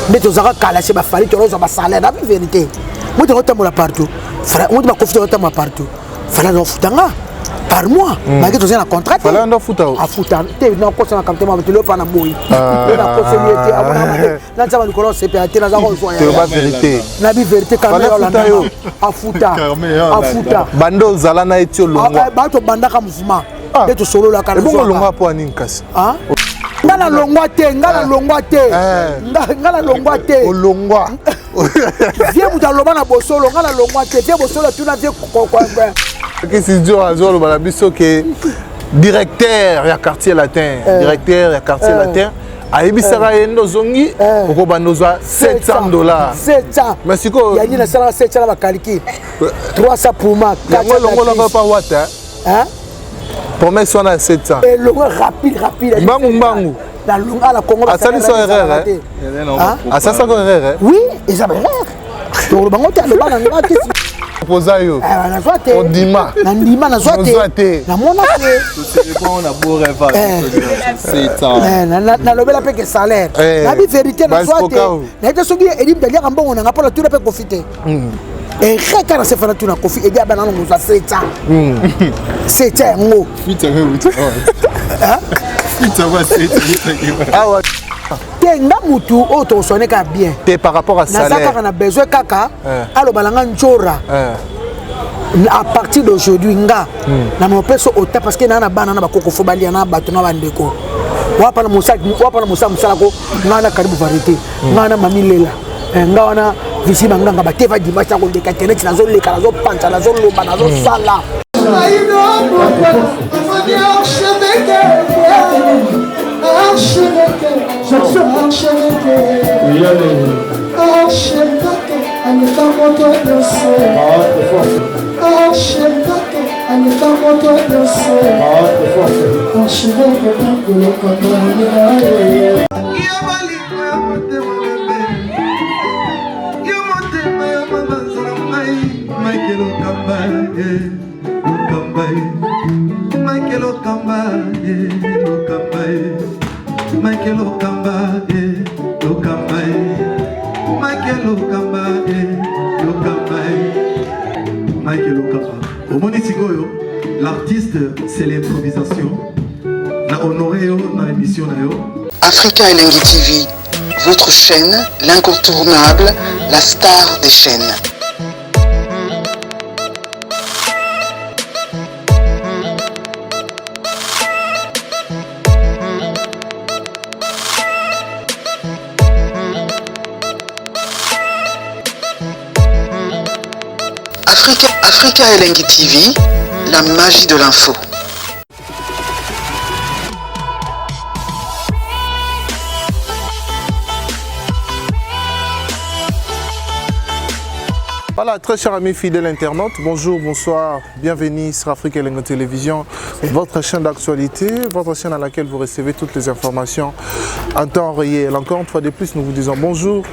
Mais tu as calaché ma famille, tu as salaire, la vérité. Moi, tu as partout. Moi, tu as confié partout. Fallait en foutre par mois. Malgré que tu as un contrat. Fallait en foutre. À foutre. Tu es dans le quand tu es pas dans la vérité. La vérité, à foutre. Bando Zalana et Tiolonga. Bato Bandaka mouvement. Et tu solo la carrière. Bon, Longa pour Aninkas. Ngala longwate, ngala longwate. O longwa. Viens vous dans le na bosolo, ngala longwate. Viens bosolo tu na viens quoi. Qu'est-ce que tu as dit la biso que directeur ya quartier latin, directeur ya quartier latin. Aibisara yendo zongi oko banozwa $700. 700. Mais siko ya ni na sala 700 ba kaliki. 300 pour ma. Longo pas what hein? Promesse on a 700. Et longo rapide. Mbangu. La longa la Congo. Ça c'est erreur hein? Ah ça c'est erreur. Oui, et ça erreur. Donc bango te le bana ngwa te. Posayo. Na zoate. Ondima. Na ndima na zoate. Na mona te. C'est bon on a beau rêve. 700. Na lobela pe que salaire. La vérité na zoate. Na te soki edim dalia kambongo na ngapola tu na pe profiter. Et quand c'est fait na kofi et bien bana no za 700. 700 ngo. Ah ouais. Tenga mutu auto sonné ka bien. T'es par rapport à salaire. Nazaka na besoin kaka. Alo balanga njora. À partir d'aujourd'hui nga na mon peso ota parce que na bana na bakoko fo balia na bato na bandeko. Wapa na musa musala ko ngana karibu varité. Ngana mamilela. Nga wana visi banganga bateva dimanche ko de internet nazo leka nazo pancha nazo loba nazo sala. L'artiste, c'est l'improvisation. La honoré dans l'émission. Africa Elengi TV, votre chaîne, l'incontournable, la star des chaînes. Africa Elengi TV, la magie de l'info. Voilà, très chers amis fidèles internautes, bonjour, bonsoir, bienvenue sur Africa Elengi Télévision, votre chaîne d'actualité, votre chaîne à laquelle vous recevez toutes les informations en temps réel. Encore une fois de plus, nous vous disons bonjour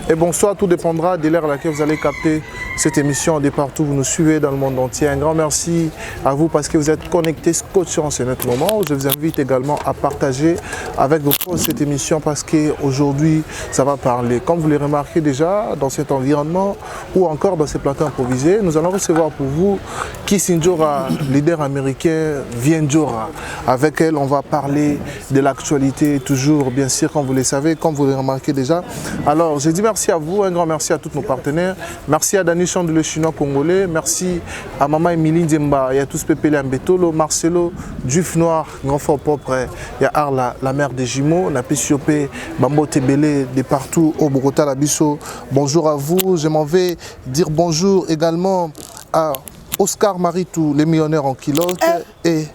et bonsoir, tout dépendra de l'heure à laquelle vous allez capter cette émission de partout, vous nous suivez dans le monde entier. Un grand merci à vous parce que vous êtes connectés, scotchés en ce moment. Je vous invite également à partager avec vous cette émission parce qu'aujourd'hui, ça va parler. Comme vous l'avez remarqué déjà, dans cet environnement ou encore dans ces plateaux improvisés, nous allons recevoir pour vous Kisinjora, leader américain, Vienjora. Avec elle, on va parler de l'actualité, toujours, bien sûr, comme vous le savez, comme vous l'avez remarqué déjà. Alors, je dis merci à vous, un grand merci à tous nos partenaires. Merci à Dani Chande, le chinois congolais. Merci à Maman Emilie Nzemba, il y a tous Pépélé Ambetolo, Marcelo, Duf Noir, grand fort propre, il y a Arla, la mère des jumeaux, Napi Siopé, Bambo Tebele, de partout au Bogota, la Bisso. Bonjour à vous, je m'en vais dire bonjour également à Oscar Maritou, les millionnaires en kilote, et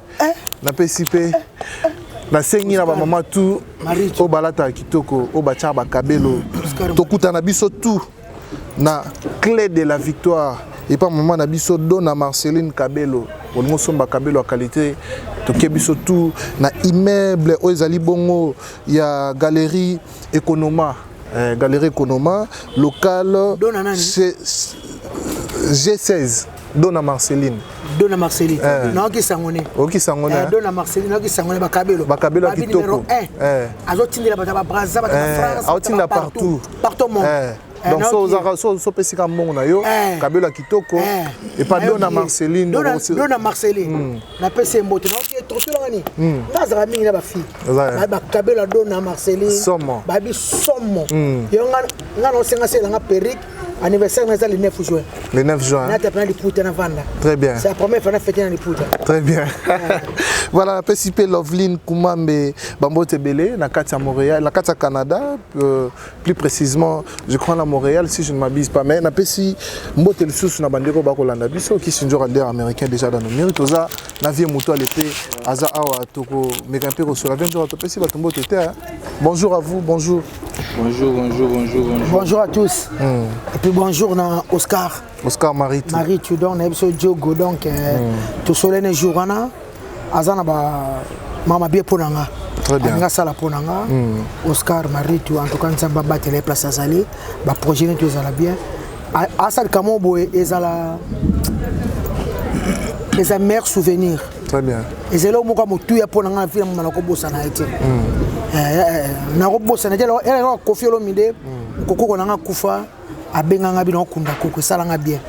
Napi Sipé. Na sengi na ba mama tout au balata kitoko au bachaba kabelo tokuta na biso tout na clé de la victoire et pas maman na biso dona Marceline Kabelo on somba kabelo à qualité to biso tout na immeuble oezali bongo ya galerie Economa local G16 dona Marceline Dona Marceli. Non qui sangone. Ok sangone. Dona Marceli non qui sangone bakabelo. Bakabelo kitoko. Azotindi la bata Brazza bata France. Aotinda partout. Partout monde. Donc so pesika mongo na yo kabelo kitoko et pas Dona Marceline. Dona Marceline. Na pese mbote na ok tosolo ngani. Ngazara mingi na ba fille. Ba kabelo Dona Marceline. Somo. Babi somo. Yo ngana osenga sela nga perique. Anniversaire le 9 juin. Le 9 juin. Très bien. C'est la première fois que fêté dans les poutres. Très bien. Voilà, la PCP Loveline Koumambe Bambote Belé, la Katia Montréal, la Katia Canada, plus précisément, je crois à Montréal, si je ne m'abuse pas. Mais la PCP Mbote le sous na bandeko bakolanda biso qui sont des américains déjà dans nos murs. Toza na vie moto à l'épée, aza awa toko mekampe ko sur la 20 jours to PCP batombo tete. Bonjour à vous, bonjour. Bonjour. Bonjour à tous. Et puis bonjour à Oscar. Oscar Maritou. Maritou, donc on a besoin de Diogo, donc tout soleil ne jour ana. Azana ba mama bien ponanga. Très bien. Anga sala ponanga. Oscar Maritou, en tout cas nous avons battu les places à Zali. Ba projet ne tous ala bien. Asal Kamobo ezala les meilleurs souvenirs. Très bien. Et c'est là où moi tout ya ponanga film manako bossa na été. Na robossa na jelo era Kofi Olomide koko nanga kufa abenganga bino kunda koko salanga bien.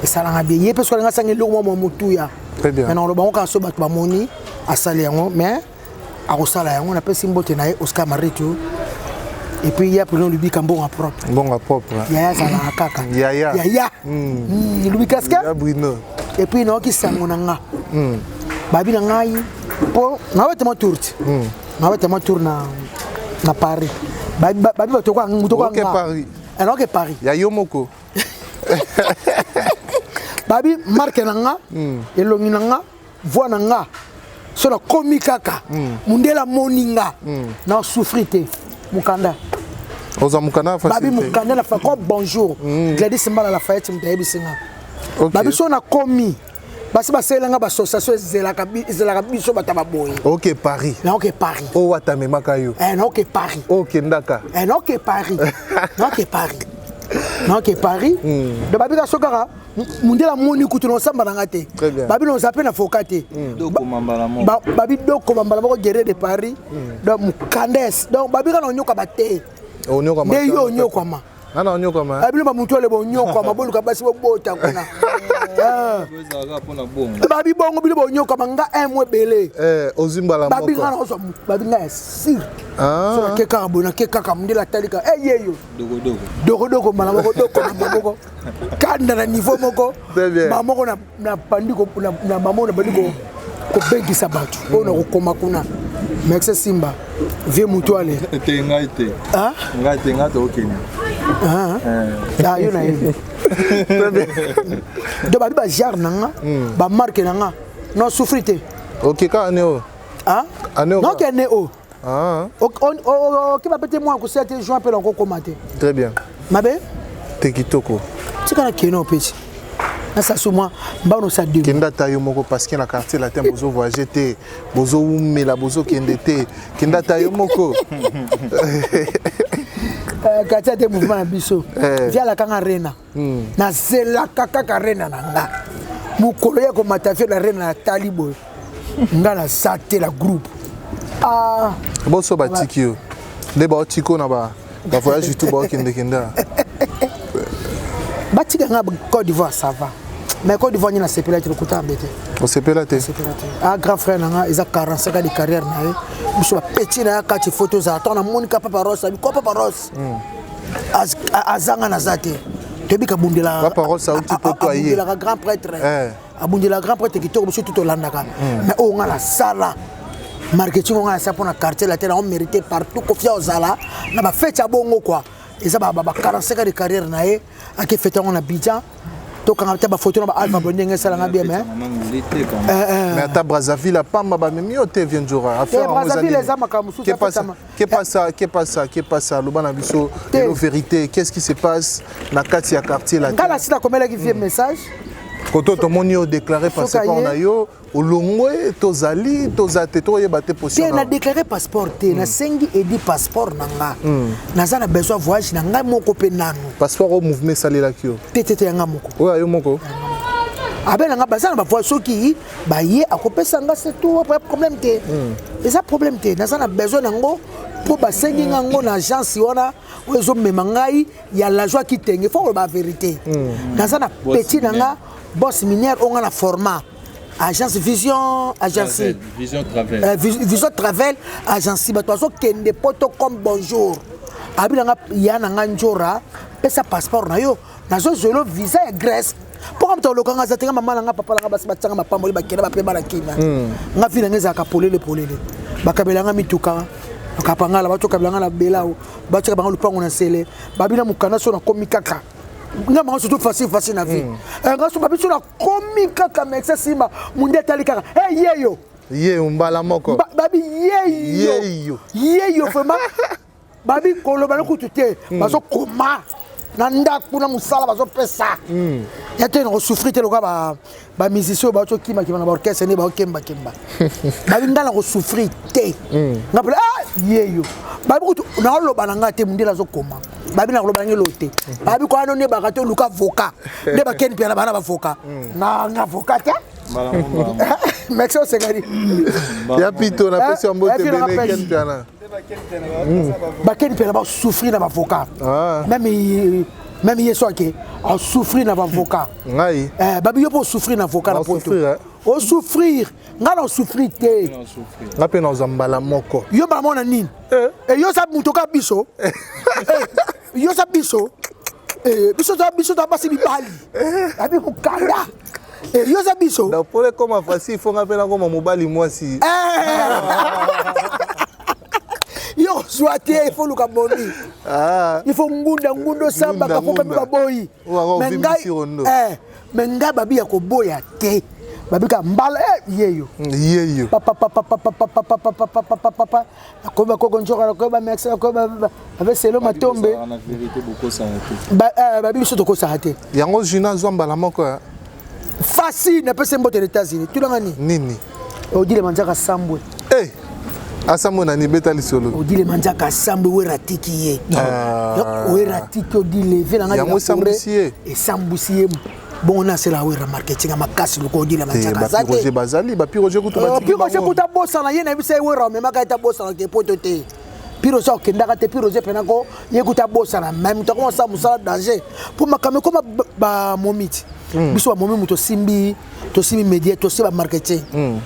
Et salanga bien. Yé parce que nga sangi lo mo mutu ya. Très bien. Maintenant le bango ka so bat ba moni asali yango mais a kosala yango na pesi mbote na Oscar Maritou. Et puis il y a pour nous lui Kambonga propre. Bonga propre. Yaya sala kaka. Yaya. Lui casque. Bruno. Et puis non qui sango nanga. Babi na ngai po na wete mo tourti. Na wete mo tour na Paris. Babi bato kwa mutoko nga. Paris. Alors que Paris. Ya yomoko. Babi marque nanga elongi nanga voix nanga so la komikaka mundela moninga na souffrité mukanda oza mukanda facile babi mukanda la fa bonjour Gladys Mbala la fayette mutayebi singa babi so na komi basi baselanga ba association zelaka biso bataba boye. OK Paris. Na OK Paris. O watame makayo. Na OK Paris. OK ndaka. Na OK Paris. Na OK Paris. Na OK Paris. De babi ka sokara mundela moni kutuno samba na ngate. Babi no zape na fokate. Doko mambala mo. Babi doko mambala mo guerre de Paris. Donc mukandes. Donc babi ka no nyoka bate. Onyoka ma. Ne yo nyoka ma. Ana onyoka ma. Babi ba mutu le bo nyoka ma bolu ka basi bo bota kuna. Babi bongo bili bo nyoka manga emwe bele. Ozimbala moko. Babi ngana oso babi nga sir. So ke karabona ke kaka mundela talika yeyo. Dogo mala moko doko na moko. Kanda na niveau moko. Ba moko na pandiko na mamo na bandiko ko bengi sabatu. Ona ko koma kuna. Mexe Simba. Vie mutuale. Ngaite. Ngaite okenya. Ah, you know. De babi ba jar nanga, ba marque nanga, non souffrité. OK ka aneo. Ah? Aneo. Non que aneo. Ah. OK ba pété moi ko 7 juin pe encore commenter. Très bien. Mabe? Tekitoko. Tu kana keno petit. Na sa sou moi, ba no sa deux. Kenda tayo moko parce que na quartier la tempo bozo voyager te, bozo umela bozo kende te. Kenda tayo moko. Katia te mouvement na biso via la kanga rena na zela kaka rena nanga mukolo ya ko matafia la rena na talibo nga na sate la groupe boso batikio de ba otiko na ba voyage tout ba kenda batika nga Côte d'Ivoire ça va mais Côte d'Ivoire ni na sepela tu kuta mbete o sepela te grand frère nanga ils a 45 ans de carrière na biso petit na kati photos za ton na Monica Papa Ross abi ko Papa Ross azanga na zate tebika bundela Papa Ross a uti poto aye bundela grand prêtre abundela grand prêtre qui to biso tout landaka mais o nga la sala marketing nga sa pour na quartier la terre on mérité partout confiance zala na ba fête ya bongo quoi eza ba 45 ans de carrière na ye aki fête on na Abidjan to quand tu as photo na ba Alpha Blondingue ça la bien mais ta Brazzaville a pas ma même yo te vient jora affaire Brazzaville les ama kamusu qu'est pas ça le bana biso la vérité qu'est-ce qui se passe na quartier la ngala sita komela ki vie message koto to moni o déclarer passeport na yo olongwe tozali tozate to yeba te possible na déclarer passeport te na sengi edi passeport nanga naza na besoin voyage nanga moko pe nanu passeport au mouvement salela kio tete yanga moko oya yo moko abelanga bazana ba fois soki ba ye akopesa nga c'est tout pas problème té et ça problème té na sana besoin nango pour basengi ngango na agence wana ozo memangai ya la joie qui tenge faut ba vérité na sana petit nanga boss minière on a la format agence vision agence vision travel vision travel agence bato kende poto comme bonjour abilanga yana nganjora pesa passeport na yo nazo zolo visa ya Grèce pourquoi tu lokanga za tenga mama nga papa nga basi batanga mapamboli bakela bapemba na kina nga vina ngeza ka polele bakabelanga mituka bakapangala bato kabelanga na belao bato kabanga lupango na sele babina mukana so na komikaka nga mango surtout facile na vie nga so babiso na komikaka mexa simba munde talikaka yeyo ye umbala moko babi yeyo vraiment babi koloba na kutute bazo koma na ndaku na musala bazo pesa yate na souffrir te loka ba musicien bazo kima na ba orchestre ne ba kemba babi ndala ko souffrir te ngapela yeyo babi kutu na loba na ngate mundela zo koma babi na loba ngelo te babi ko ano ne ba kato luka voka ne ba ken pia na bana ba voka na nga voka te Maxo Segari ya pito na pesi ambote bene ken pia na Baken peut avoir souffrir dans l'avocat. Même hier soir qui a souffrir dans l'avocat. Oui. Babi pour souffrir dans l'avocat. On souffrir. On souffrir té. On peine aux embala moko. Yo ba mona nini. Et yo sa mutoka biso. Yo sa biso. Biso ta passer bibali. Abi mukanda. Et yo sa biso. Donc pour comment facile faut ngapela comme mobali moi si. Yo soit il faut le kaboni. Il faut ngundo samba ka faut pas boyi. Menga babi ya ko boya te. Babi ka mbala yeyo. Papa ko ba ko gonjoka ko ba mex ko ba avec selo matombe. Na vérité beaucoup ça babi biso to ko sa te. Yango jina zomba la moko. Facile na pese mbote États-Unis. Tu l'angani. Nini. Odile manjaka sambwe. Asamona ni beta lisolo. Odile manjaka sambe wera tiki ye. Wera tiki odile vela ngali. Yango sambusiye. Et sambusiye. Bon on a c'est la wera marketing à makasi loko odile manjaka zate. Roger Bazali, ba Roger kutu batiki. Roger kuta bossa na ye na bisa wera mais maka ta bossa na ke potote. Roger okendaka te Roger penako ye kuta bossa na même to commence à musala danger. Pour makame comme ba momiti. Biso ba momi muto simbi to simi media to siba marketing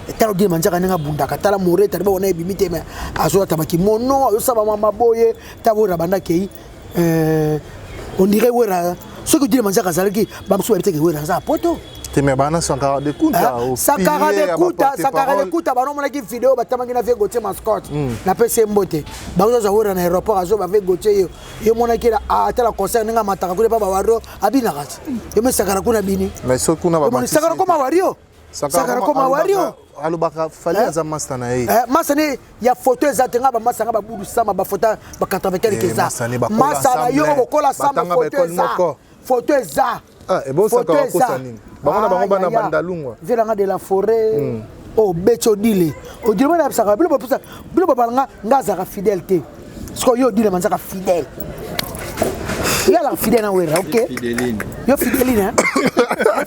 etalo di manjaka ninga bundaka tala moreta ba ona ebimite me azo tabaki mono yo saba mama boye tabo rabanda kei on dirait wera ce que dit manjaka zalaki ba mso ebite ke wera za poto te me bana sankara de kuta sakara de kuta ba no mona ki video ba tamangi na vego te mascot na pese mbote ba zo wera na aéroport azo ba vego te yo mona ki a tala concert ninga mataka kule ba waro abina kati yo me sakara kuna bini mais so kuna ba sakara koma wario sakara koma wario alubaka fali za master na ye masane ya photo ezatenga ba masanga ba budu sama ba photo ba 80 quelque ça masana yo kola sama photo eza et bon ça ka kosa nini bana bango bana bandalungwa velanga de la forêt becho dile o dire bana saka bilo balanga ngazaka fidélité parce que yo dile manzaka fidèle ya la fidèle na wera OK yo fidèline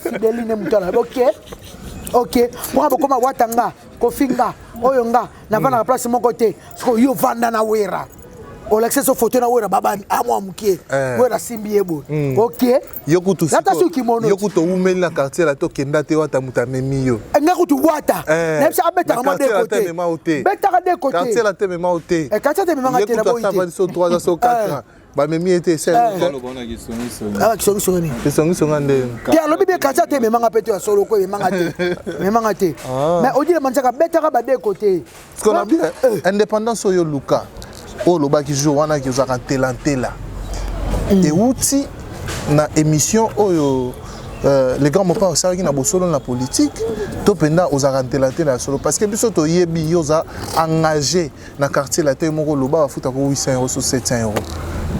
fidèline mutala OK moi bakoma watanga kofinga oyo nga na bana place mon côté parce que yo vanda na wera o l'accès au photo na wera baba amwa mukie wera simbi ebo OK yokutu lata su kimono yokutu umeli na quartier la to kenda te wata mutamemi yo nga kutu wata na bisa beta kama de côté beta de côté quartier la te mema ote quartier te mema ngate na boite yokutu ça va 3 à 4 ba memi était seul songi ngande ya lobi be quartier te mema ngapete ya solo ko mema ngate mais on dit le manjaka beta ka ba de côté ce qu'on a bien indépendance yo luka o loba ki jour wana ki ozaka telantela et outi na émission oyo les grands mopa osaki na bosolo na politique to penda ozaka telantela solo parce que biso to yebi yoza engagé na quartier la te moko loba bafuta ko 800 € sur 700 €.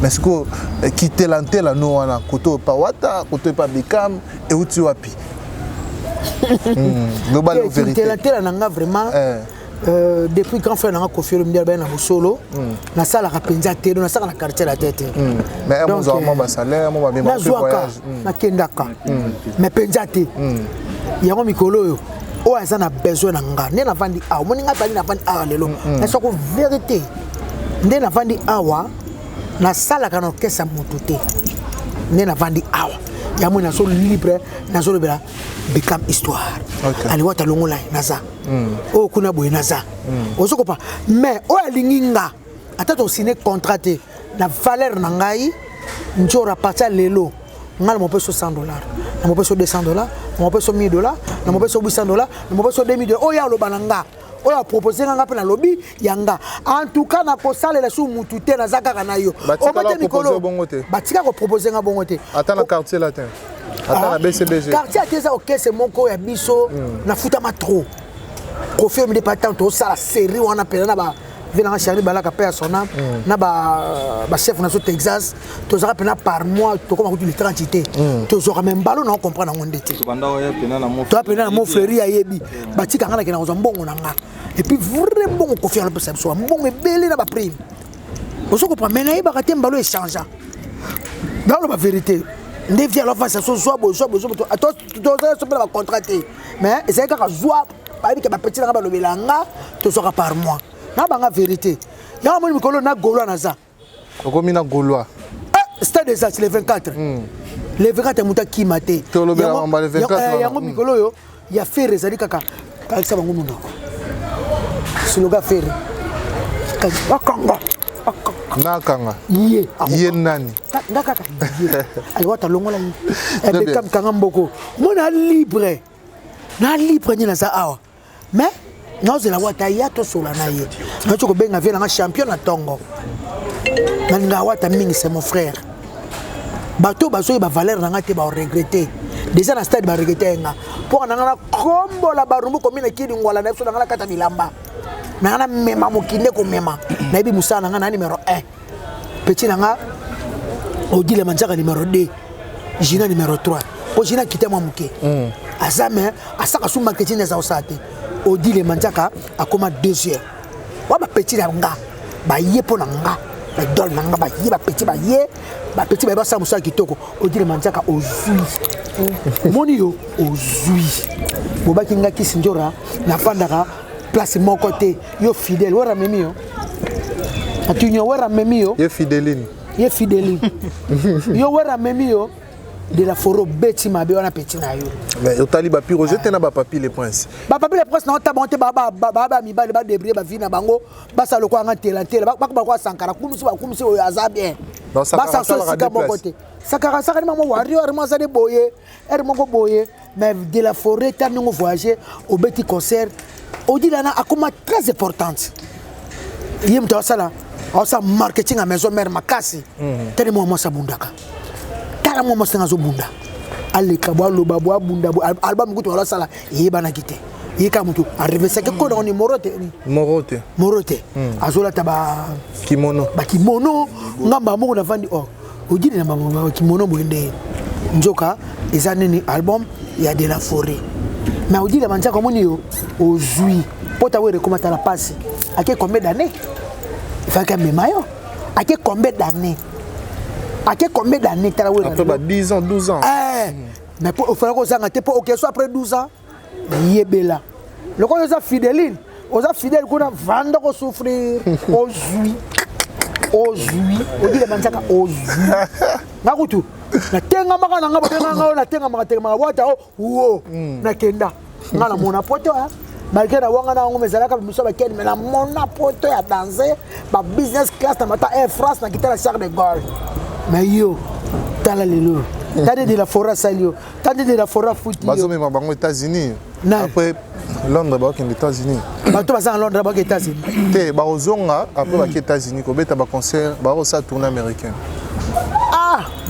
Mais ce que qui telantela no wana koto pa wata koto pa bikam et outi wapi global vérité telantela nanga vraiment depuis quand fait na confier le bien na solo na sala ka penza te na sala na quartier la tête mais on a un salaire on va bien voyage na kendaka mais penza te yango mikolo yo o aza na besoin na nga nde navandi awa moni nga tali navandi awa lelo na soko vérité nde navandi awa nasalaka na orchestre motu te nde navandi awa yango nazo libre nazo lobela Bekam histoire aliwata longola naza o kuna boye naza ozokopa mais o alingi nga ata to signer contrat te na valeur na ngai njora partir lelo nga mo peso $100 na mo peso $200 na mo peso $1000 na mo peso $800 na mo peso $2000 o ya loba nga o ya proposer nga pe na lobby yanga en tout cas na ko salela su mutu te na zakaka na yo o mate mikolo batika ko proposer nga bongo te ata na quartier latin ata na BCBG quartier ateza okese moko ya biso na futama trop Kofi me département to sala série wana pela na ba vina Charlie Balaka pe sona na ba chef na Texas to zaka pena par mois to koma kutu literature to zaka même balo na comprendre ngonde te banda oya pena na mo to pena na mo feria yebi batika ngana ke na zo mbongo na nga et puis vraiment bon Kofi na pesa so mbongo ebele na ba prime ozo comprendre mais na yeba ka tembalo échange dans la vérité nde via la face so so bo to so pena ba contracté mais c'est ka joie ba bi ke ba petit na ba lobelanga to so ka par mois na banga vérité ya mo mikolo na Gaulois naza okomi na Gaulois stade des Arts le 24 le 24 muta ki maté to lobela mamba le 24 ya mo mikolo yo ya faire ezali kaka kalisa bango muno slogan faire akanga nakanga ye nani ngakaka ali wata longola ni Bekam kanga mboko mona libre ni na za awa mais naozela wata ya to sola na ye nacho ko benga vela nga champion na tongo nga wata mingi c'est mon frère bato baso ba valeur na nga te ba regretter déjà na stade ba regretter nga pour na nga kombo la barumbu komina kidi ngwala na so na nga kata bilamba na nga mema mokinde ko mema na bi musa na nga na numéro 1 petit na nga Odile Manjaka numéro 2 Gina numéro 3 o Gina kitema muke azame asaka su marketing za osate Odile Manjaka akoma deuxième wa ba petit na nga ba ye pona nga ba dol na nga ba ye ba petit ba sa musa kitoko Odile Manjaka ozui moni yo ozui boba kinga kisinjora na fandaka place mon côté yo fidèle wara memi yo atunyo wara memi yo ye fidèle yo wara memi yo de la foro beti mabe wana petit na yo mais otali ba piro jete na ba papi les princes na ota bonte baba mibale ba débrouiller ba vina bango basa loko anga tela ba ko sankara kumisi o aza bien basa so sika mon côté sakara ni mama warrior mo za de boye moko boye mais de la forêt tant nous voyager au petit concert Odile na akoma très importante yem to sala osa marketing à maison mère makasi tellement moi sa bundaka tala moi senga zo bunda aleka bwa lo babwa bunda album kutu wala sala yeba na kite yeka mutu arrive seke ko na morote azola taba kimono ngamba mo na vandi Odile na mama kimono mwende njoka eza nini album ya de la forêt mais Odile Manjaka moni yo ozui pota were comment la passe à quel combien d'années il faut que memayo à quel combien d'années tala were après 10 ans 12 ans mais pour faire ko zanga te pour OK soit après 12 ans yebela le ko za fidèle qu'on vendre ko souffrir ozui Odile Manjaka ozui ngakutu na tenga maka na ngabo na tenga maka wata na kenda ngala mona poto malgré na wanga na ngome zalaka biso ba ken mais na mona poto ya danser ba business class na mata Air France na kitala Charles de Gaulle mais yo tala lelo tande de la fora salio tande de la fora foot bazo me mabango États-Unis après Londres ba aux États-Unis bato baza Londres ba aux États-Unis te ba ozonga après ba États-Unis ko beta ba concert ba osa tournée américaine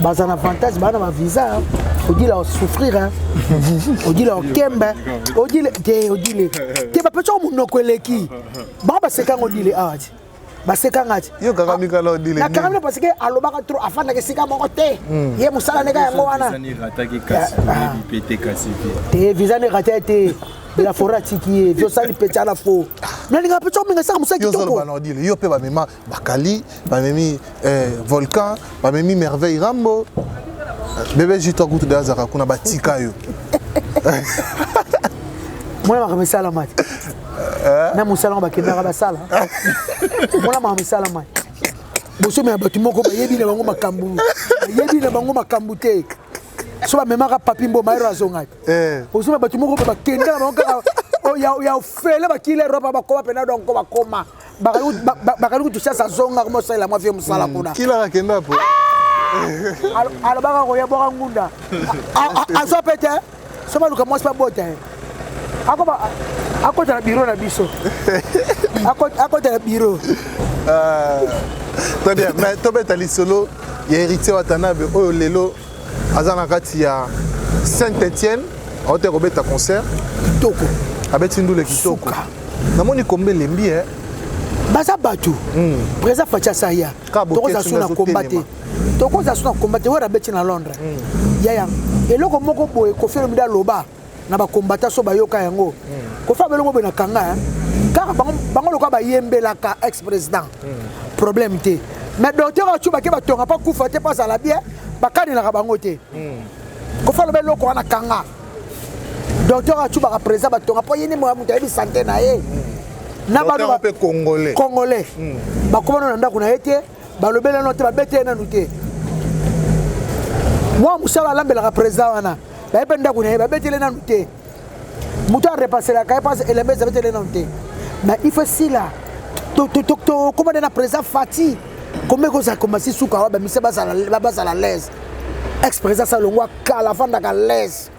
baza na avantage bana ma visa Odile a souffrir Odile a kemba Odile te ba pecho munoko eleki ba seka Odile aji ba seka ngati yo kaka mikala Odile na kaka parce que alobaka trop afanda ke sika moko te ye musala neka yango wana te visa ne ratete de la forêt tiki yo sali pecha la fo mais nga pecho minga saka musaki toko yo ba Odile yo pe ba mema bakali ba memi volcan ba memi merveille rambo bébé jito kutu de azaka kuna batika yo Moi ma misala mat. Na musala ba kenda ba sala. Moi ma misala mat. Boso me abatu moko ba yebi na bango makambu. Yebi na bango makambu te. So ba memaka papi mbo mairo azonga. Boso me abatu moko ba kenda na bango ka o ya fele ba kile roba ba ko pena donc ba koma. Bakalu tu cherche azonga comme ça la moi vie musala kuna. Kila kenda po. Alors baka ko ya boka ngunda. Azo pete. So ba luka moi pas bote. Ako ta bureau na biso. Ako ta bureau. Très bien, mais Tobeta Lisolo, il y a héritier Watanabe, oh Lelo, Azana Katia, Saint-Etienne, on te robé ta concert. Kitoko. Avec Tindou Kitoko. Namoni combien lembi hein? Baza batu. Presa facha saya. Toko za suna combattre. Toko za suna combattre wera beti na Londres. Yaya. Eloko moko boye ko felo mida loba na ba combattre so ba yoka yango. Ko fa belongo be na kanga. Car bango loka ba yembela ka ex-président. Problème té. Mais docteur a tuba ke ba tonga pas kufa te pas à la bien. Ba kani na bango té. Ko fa le beloko na kanga. Docteur a tuba ka président ba tonga pas yene mo amuta bi santé na ye. Na ba pe congolais. Congolais. Ba ko na ndako na yete, ba lobela no te ba bete na nuté. Moi musala lambela ka président wana. Ba pe ndako na ye ba bete na nuté. Muto a repassé la caille passe et les mecs avaient les noms. Mais il faut si là. Comment on a présent Fati? Comment ça a commencé sous Kawa? Mais c'est pas à la l'aise. Ex-président Salongo à la fin de la l'aise.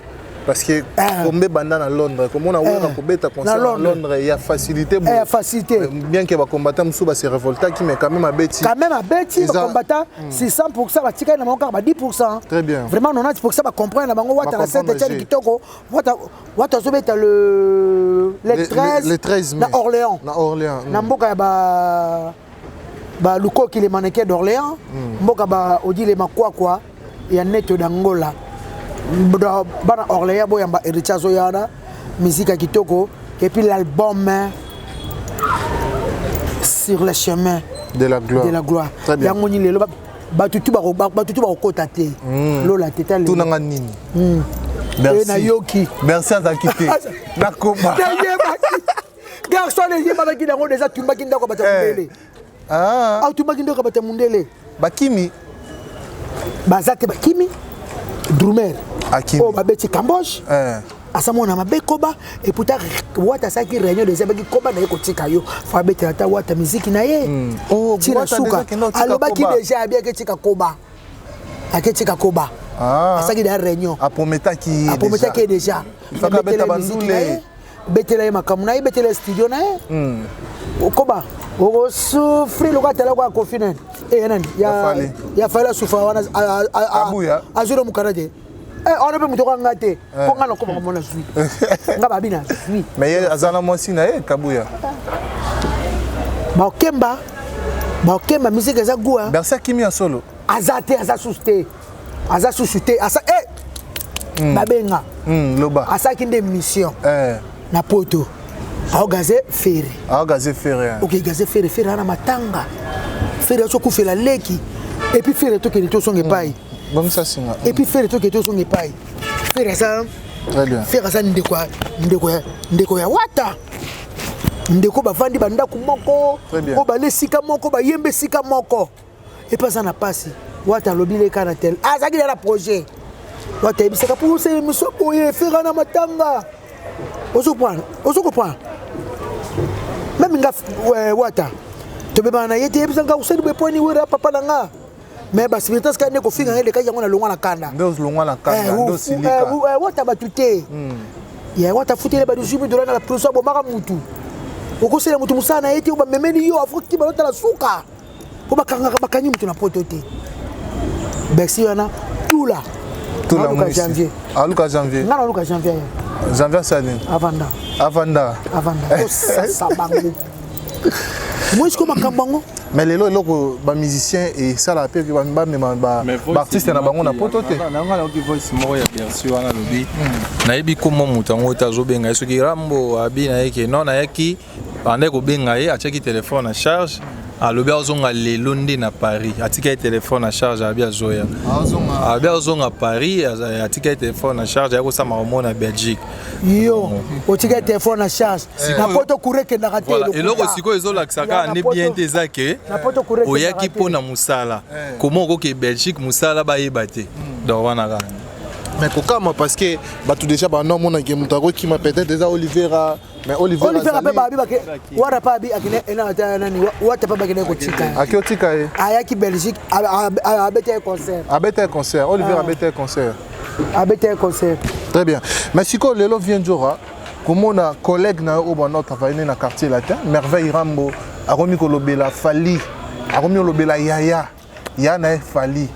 Parce que comme bandana à Londres, comme on a ouvert un combat concert à Londres, il y a facilité. Il y a facilité. Bien que les combattants Moussouba se révoltent, mais quand même à Betty. Quand même à Betty, les combattants, c'est 100%, la tika n'a encore 10%. Très bien. Vraiment, 90%, va comprendre. La Saint-Etienne qui toko. What a le 13 mai. À Orléans. À Orléans. Namboka ba Luko qui est mannequin d'Orléans. Mboka ba Odi les Makwa quoi. Il y a Neto d'Angola. Bana Orléans boy amba Ericha Zoyana musique à Kitoko et puis l'album sur le chemin de la gloire. Très bien. Yangoni le batutu ba kota te. Lola teta le. Tunanga nini. Merci. Na yoki. Merci à quitté. Na komba. Garçon les yeba ba kindango déjà tumba kindako bata mundele. Ah tumba kindako bata mundele. Bakimi. Bazate bakimi. Drumer. Akimi. Oh babeti Cambodge. Asamona mabekoba et pourtant wata saki réunion des abaki koba na yeko tika yo. Fa beti ata wata musique na ye. Oh tira suka. Alobaki déjà bien que tika koba. Aketika koba. Asaki da réunion. Apometa ki déjà. Faka beta bandule. Betela makamuna betela studio na ye. Koba. O souffrir le quoi tela quoi confiné. Eh nani ya fala souffrir wana abuya. Azuro mukarade. On ne peut pas me dire que mais azana mosi na kabuya Bakemba musique eza goua Bersa kimi solo azate azasusté asa babenga loba asaki nde mission na poto au gazé ferré OK gazé ferré na matanga ferré so kufela leki et puis ferré to ke to songe pai. Et puis faire les trucs qui sont pas. Faire ça. Très bien. Faire ça ndeko ya wata. Ndeko ba vandi banda kumoko. Ko ba lesika moko ba yembe sika moko. Et pas ça na passe. Wata lobile kana tel. Ah ça qui est la projet. Wata ebisaka pour c'est monsieur boye faire na matanga. Ozo comprendre. Même nga wata. To beba na yete ebisanga usedi be poni wera papa nanga. Mais bah c'est parce qu'il y a des filles qui ont longue la canne. Dos longue la canne. Dos silika. What about today? Yeah, what a foutu les badouji de la plus au maramutu. Au conseil de mutu musana été ou ba memeni yo afro qui ba la souka. Ou ba kanga ba kanyi mutu na pototé. Bercy yana tout là. Tout là janvier. Ah Lucas janvier. Non Lucas janvier. Janvier salin. Avanda. Ça bango. Moi je comme kambango. Mais les loko ba musicien et ça la paix que ba même ba artiste na bango na pototé. Na ngala ki voice mo ya Bercy wana lobi. Na yebi komo mutango tazo benga soki rambo abi na yeke non na yaki ande ko benga ye acheki téléphone à charge alobi azonga lelo nde na Paris atika téléphone à charge abi azoya abi azonga Paris atika téléphone à charge ya kosama komona Belgique yo otika téléphone à charge na poto kureke na raté voilà eloko siko ezolakisaka ande bien te ezake oyaki mpona musala comment okoke Belgique musala bayeba te donc wana kaka mais kokama parce que bato déjà bana mona ke mutu akokima peut-être déjà Olivera mais Olivera pe babi bake wara pa bi akine ena ta nani wata pa bakine ko tika akiotika e ayaki Belgique abete concert Olivera abete concert très bien mais siko lelo vient jora comment on a collègue na au notre travailler na quartier latin Merveille Rambo akomi kolobela Fali akomi kolobela Yaya yana Fali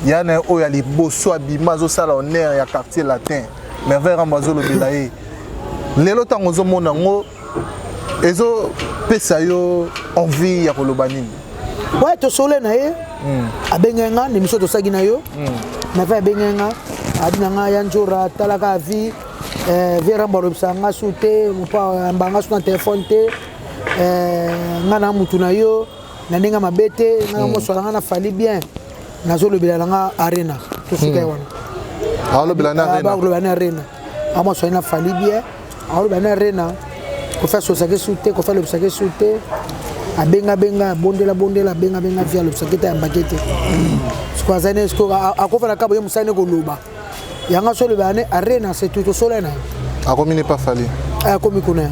yana oya liboso abima zo sala honneur ya quartier latin Merveille Rambo zo lobela e lelo tango zo mona ngo ezo pesa yo envie ya koloba nini ouais to sole na ye abengenga ni miso to sagi na yo Merveille abengenga adinanga yanjora talaka vie Vera Rambo lobsanga sute mpa mbanga su na téléphone te ngana mutu na yo na ndinga mabete ngana mo sola ngana Fali bien nazo lobela nga arena to suka wana lobela na arena lobela na arena amo sola na Fali bien lobela na arena ko fa sosake sute ko fa lobsake sute abenga bondela benga via lobsake ta mbakete kwa zane sko akofa na kabo ye musane ko loba yanga so lobela na arena c'est tout sola na akomi ne pas Fali akomi kuna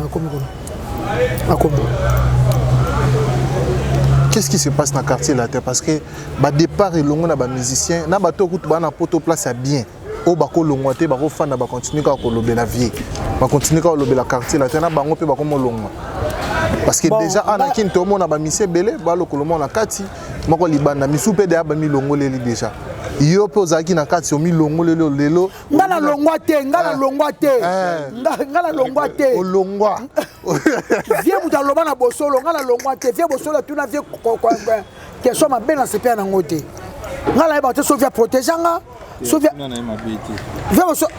qu'est-ce qui se passe dans le quartier latin parce que ba départ elongo na ba musicien na bato kutu ba na poto place ya bien o ba ko longwa te ba ko fana ba continuer ka ko lobela vie ba continuer ka lobela quartier latin na bango pe ba ko molongwa parce que déjà ana kin to mona ba mise belé ba lo kolomo na kati moko libanda misupe de ba milongo leli déjà yo pe ozaki na kati o milongo lelo ngala longwa te olongwa vie muta loba na bosolo ngala longwa te vie bosolo tuna vie que soit ma bena se pena ngote ngala ba te so vie protéganga so vie vie bosolo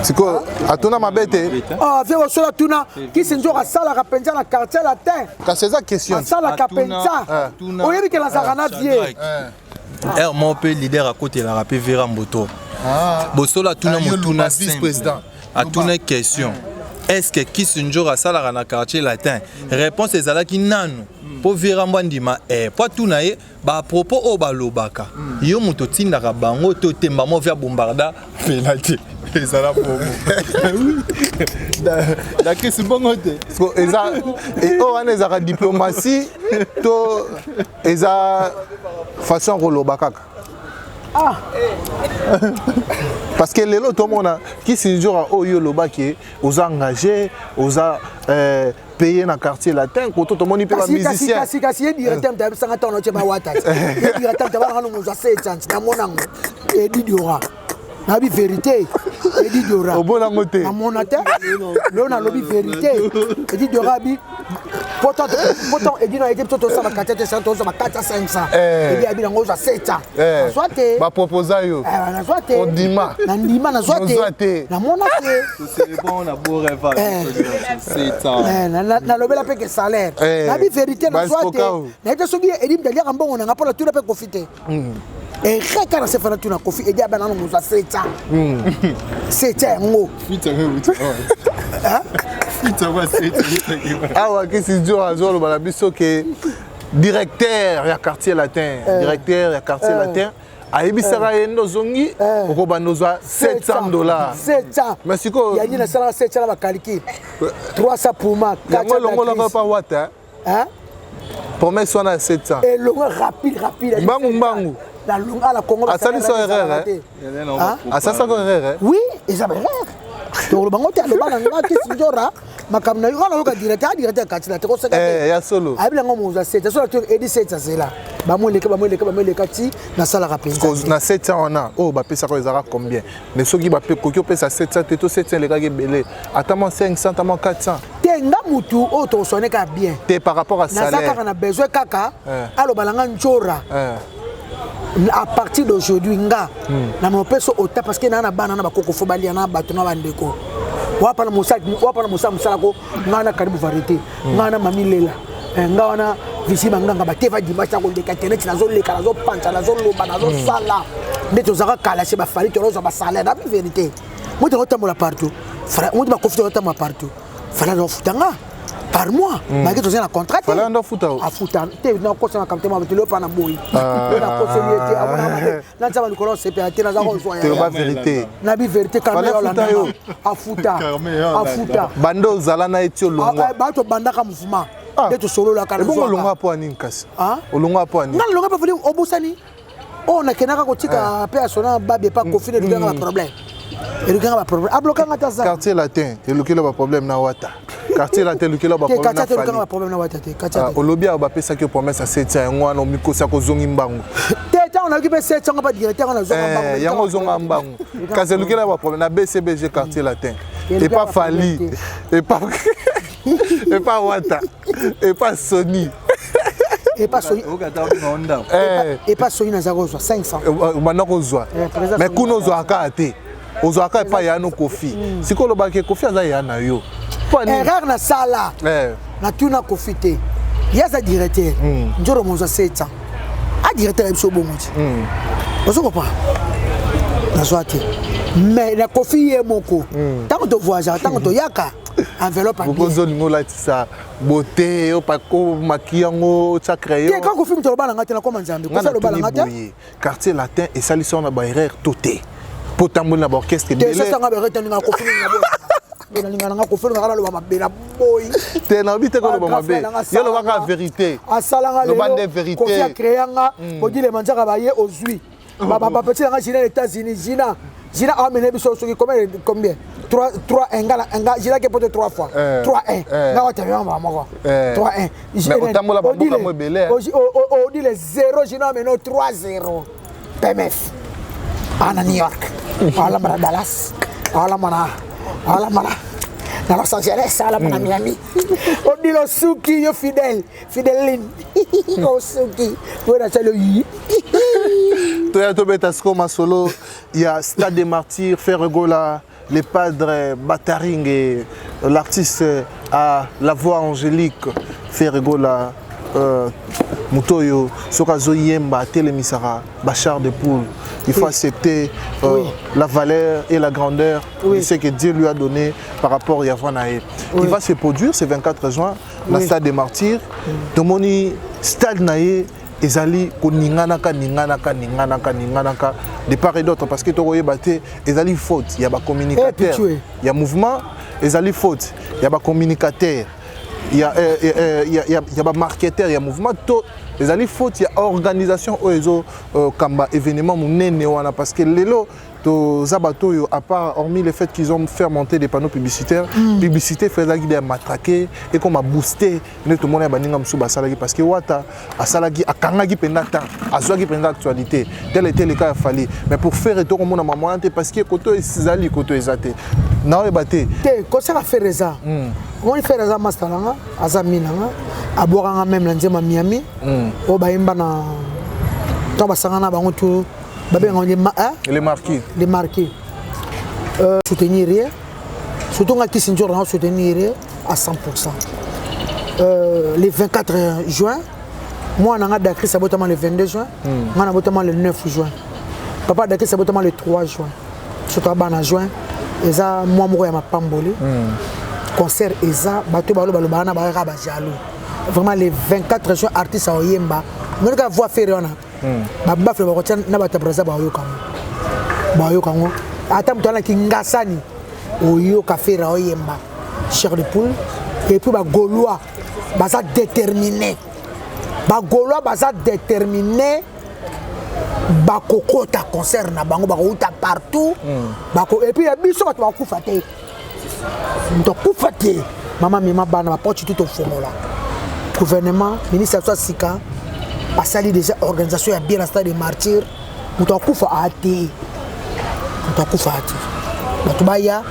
siko atuna mabete vie bosolo tuna ki sinjo ka sala ka penza na quartier latin ka c'est ça question sala ka penza oyebi ke la sakana vie mon peu leader à côté la rapé Vera Mboto bosolo tuna motuna vice-président atuna question est-ce que Kisunjora sala na quartier latin réponse ezalaki nanu po Vera Mbandima po tuna ye ba propos o balobaka yo moto tindaka bango to temba mo via bombarda penalty ezala bobo da kisi bongo te so eza et o wana eza diplomatie to eza façon kolobaka parce que lelo to mona Kisunjora oyo lobaki oza engagé oza payé na quartier latin ko to moni pe ba musicien kasi ye directeur de sanga tono che ba wata ye directeur de ba ngano mo za 7 chance na monango Didiora na bi vérité Didiora obona ngote na monata lo na lobi vérité Didiora bi pourtant Edino a été tout ça ba 400 ba 500 et bien abi ngo za 700 soit ba proposa yo na soit ondima na soit na monate c'est bon na beau rêve 700 na lobela pe que salaire na bi vérité na soit na été soki edim dalia mbongo na ngapola tout pe profiter et quand se fait tout na kofi et dia bana ngo za 700 ngo ah ouais Kisunjora azolo bala biso ke directeur ya quartier latin ayebisaka ye ndozongi okoba nozwa $700 mais siko ya nina sala 700 ba calcul 300 pour ma 400 longo pas wata promesse wana 700 et longo rapide mbangu la longa la Congo asali so erreur asasa ko erreur oui ils avaient erreur to lo bango te lo bana nga Kisunjora makamna yo ngalo ka directeur katila te ko seka ya solo abila ngo moza 7 so to edi 7 zela ba moleka ti na sala rapenza na 700 ona oh ba pesa ko ezara combien mais soki ba pe kokyo pesa 700 te to 700 le ka ke belé atama 500 atama 400 te nga mutu o to sonne ka bien te par rapport à salaire na saka na besoin kaka alo balanga njora à partir d'aujourd'hui nga na mon peso ota parce que na bana na bakoko fo balia na bato na bandeko wapa na musa musala ko ngana karibu varité ngana mamilela nga wana visi banganga bateva dimanche na koleka internet nazoleka nazopancha nazoloba nazosala nde tozaka kala se bafali tozwa basalaire na vérité moi totambola partout moi bakofi totambola partout fala nofutanga par mois malgré que tu as un contrat fallait un fouta a fouta tu n'as pas ça quand tu m'as le pas na boy na possibilité avant na ça va nous c'est pété na zako soya c'est la vérité na bi vérité quand même a fouta bando zala na etio longwa ba to banda ka mouvement de to solo la kana so longwa po ani nkasi olongwa po ani na longwa pa vuli obosani on a kenaka ko tika pe asona babe pas confiner du ganga problème et le ganga problème a bloqué ngata ça quartier latin et le kilo ba problème na wata quartier latin le kilo ba problème na wata te quartier olobia ba pesa que promesse à 7 ngwana mikosa ko zongi mbangu teta on a occupé 700 pas directeur on a zonga mbangu yango zonga mbangu kaze le kilo ba problème na BCBG quartier latin et pas Fali et pas et pas Wata et pas Sony et pas Sony et pas Sony na zako 500 maintenant qu'on zoa mais kuno zoa ka ate ozoaka pas ya no Kofi sikolo ba ke Kofi aza ya na yo erreur na sala na tuna Kofi te yaza directeur njoro monza 700 a directeur ebso bomuti osoko pa na zoate mais la Kofi ye moko tant que voyage tant que yaka enveloppe vous zolingo la tisa beauté o pa ko makiango cha crayon quand Kofi mto lobana ngate na koma nzambe ko sa lobana ngate quartier latin et salison na ba erreur toté potambola na orchestre de ça nga ba retenu na Kofi na bo na linga nga Kofi nga lo ba bela boy te na bité ko lo ba be yo lo ba vérité asalanga lo ba de vérité Kofi a créé nga ko dire manjaka ba ye ozui ba petit nga jina les États-Unis jina a mené biso soki combien 3 engala jina ke peut 3 fois 3-1 nga wata bien ba moko 3-1 mais otambola ba boka mo belé o dit les 0 jina mené 3-0 PMF à New York ala mara Dallas ala mara na Los Angeles ala mara Miami o dit le Suki yo Fidelin o Suki o na chalo yi to betasko masolo il y a Stade des Martyrs Ferregola les padres Bataring et l'artiste à la voix angélique Ferregola Mutoyo Sokazo Yemba Télémisara Bachar de Poule il faut accepter la valeur et la grandeur de ce que Dieu lui a donné par rapport à Yavanae. Il va se produire ce 24 juin dans le Stade des Martyrs. Tomoni Stade Nae ezali ko ninganaka de part et d'autre parce que tokoye baté ezali faute il y a ba communicateur il y a mouvement ezali faute il y a ba communicateur il y a ba marketeur il y a mouvement to ezali faute il y a organisation oezo kamba événement munene wana parce que lelo to zabato yo à part hormis le fait qu'ils ont fait monter des panneaux publicitaires publicité faisait des matraquer et comme a booster ne tout le monde a baninga msuba salagi parce que wata a salagi a kangagi pendata a zoagi pendata actualité tel était le cas fallait mais pour faire retour au monde maman parce que koto ezali koto ezate na o baté te ko ça faire ça on fait ça mastalanga azaminanga aboanga même na nzema Miami o baimba na to basangana bango tout les marquis soutenir surtout qui s'injure soutenir à 100%. Le 24 juin moi on a d'acri sabotement le 22 juin on a sabotement le 9 juin papa d'acri sabotement le 3 juin surtout en juin et ça moi moko ma pamboli concert eza bato balo bana ba jalo vraiment le 24 juin artiste oyemba on va voir faire on babafle bakotia na batabraza bayokango ata mutu ana kingasani oyoka fera oyemba Cher de Poule et puis bagaulois baza déterminé bakokota concert na bango bakouta partout et puis biso bato bakufa te ntokufa te mama mima bana baporte tout au fongola gouvernement ministre soit sika basali déjà organisation ya bien la Stade des Martyrs mutakufa ate bato baya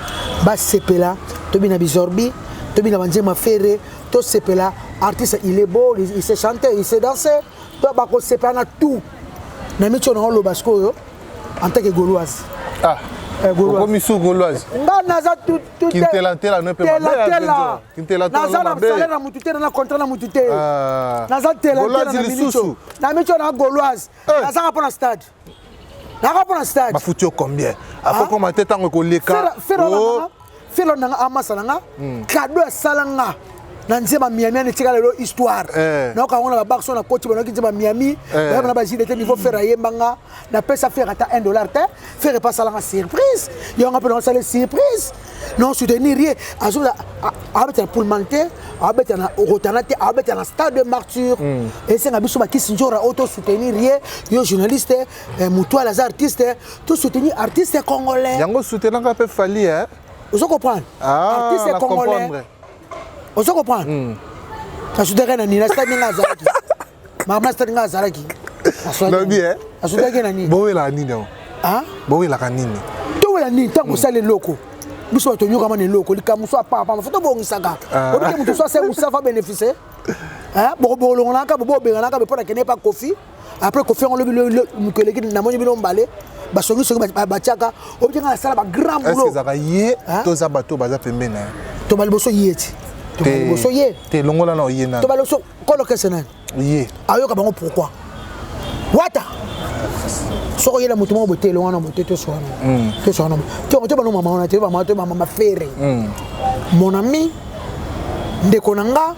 basepela tobina bizorbi tobina banjema fere to sepela artiste il est beau il sait chanter il sait danser to bako sepela na tout na micho na lo basko en tant que gauloise Comme sous Gauloise. Naza tout. Kintela ne peut pas. Kintela Naza na salaire na mutute na contrat na mutute. Naza tela na minuto. Na minuto na Gauloise. Naza pas na stade. Naza pas na stade. Ba foutu combien? Après comment tête en koleka. Felo na amasa na cadeau ya salanga. Na nzema Miami ne tika lelo histoire. Na ka ngona ba bakso na koti bona kinzema Miami. Ba na ba jide te niveau faire yembanga. Na pesa faire ata $1 te. Faire pas salanga surprise. Yo nga pe na sale surprise. Non soutenir rien. Azola abeta pour monter, abeta na rotanate, abeta na stade de martyr. Et c'est na biso ba kisinjora auto soutenir rien. Yo journaliste, Mutua les artistes, tout soutenir artistes congolais. Yango soutenir ka pe fali hein. Vous comprenez? Artistes congolais. On se comprend. Je suis derrière Nani, je suis derrière Nazaraki. Maman est derrière Nazaraki. Non bien. Je suis derrière Nani. Bon la Nini. Hein? Bon la Nini. Tout la Nini tant que ça les locaux. Nous sommes tenus comme les locaux. Les camouflage pas pas. Faut bon saga. On dit que tout ça c'est où ça va bénéficier. Hein? Bon on a qu'à bon on a qu'à pas qu'il n'est pas Kofi. Après Kofi on le que les gars n'a pas balé. Basongi soki batiaka objenga na sala ba grand boulot. Est-ce que ça va y to za bato baza pembena. To balboso yeti. Te longola na oyena. To baloso kolo kesena. Yé. Ayoka bango pourquoi? Wata. Soko yela mutu mo botelo wana moteto swana. To swana. To bano mama ona te mama fere. Mon ami ndeko nanga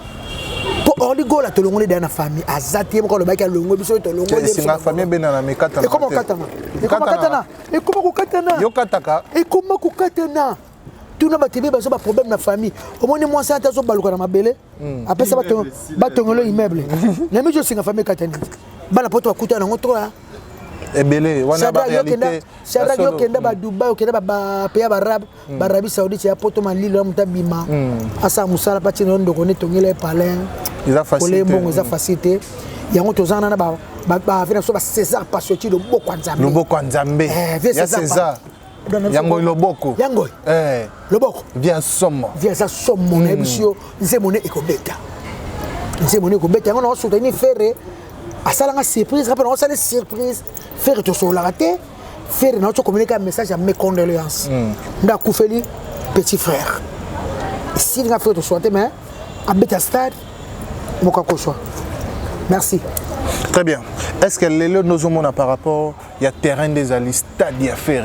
po oli gola to longole dans la famille azati mo ko lo baki longo biso to longo de singa famille bena na mekata. Et comment katana? Et comment katana? Et comment ko katana? Yo kataka. Et comment ko katana? Tout na batebe bazo ba problème na famille. Au moins moi ça ta zo baluka na mabele. Après ça batongolo immeuble. Na mi jo singa famille katana. Bana poto akuta na ngoto la. Ebele wana ba réalité. Shara yo kenda ba Dubai, kenda ba pays arabe, ba Arabie Saoudite ya poto malilo mutabima. Asa musala pati ndo ko netongele palais. Ils a facilité. Pour les bons, ils a facilité. Yango tozana na ba vina so ba César Passotti do boko nzambe. Le boko nzambe. Ya César. Yango loboko. Yango. Loboko. Viens somme. Viens ça somme mon émission, nze moné ekobeta. Nze moné ekobeta yango na soutenir faire asala nga surprise, rappelle on sala surprise. Faire to so la raté. Faire na to communiquer un message à mes condoléances. Nda koufeli petit frère. Si nga faire to souhaiter mais à beta stade merci. Très bien. Est-ce que les nous avons par rapport il y a terrain des alliés stade à faire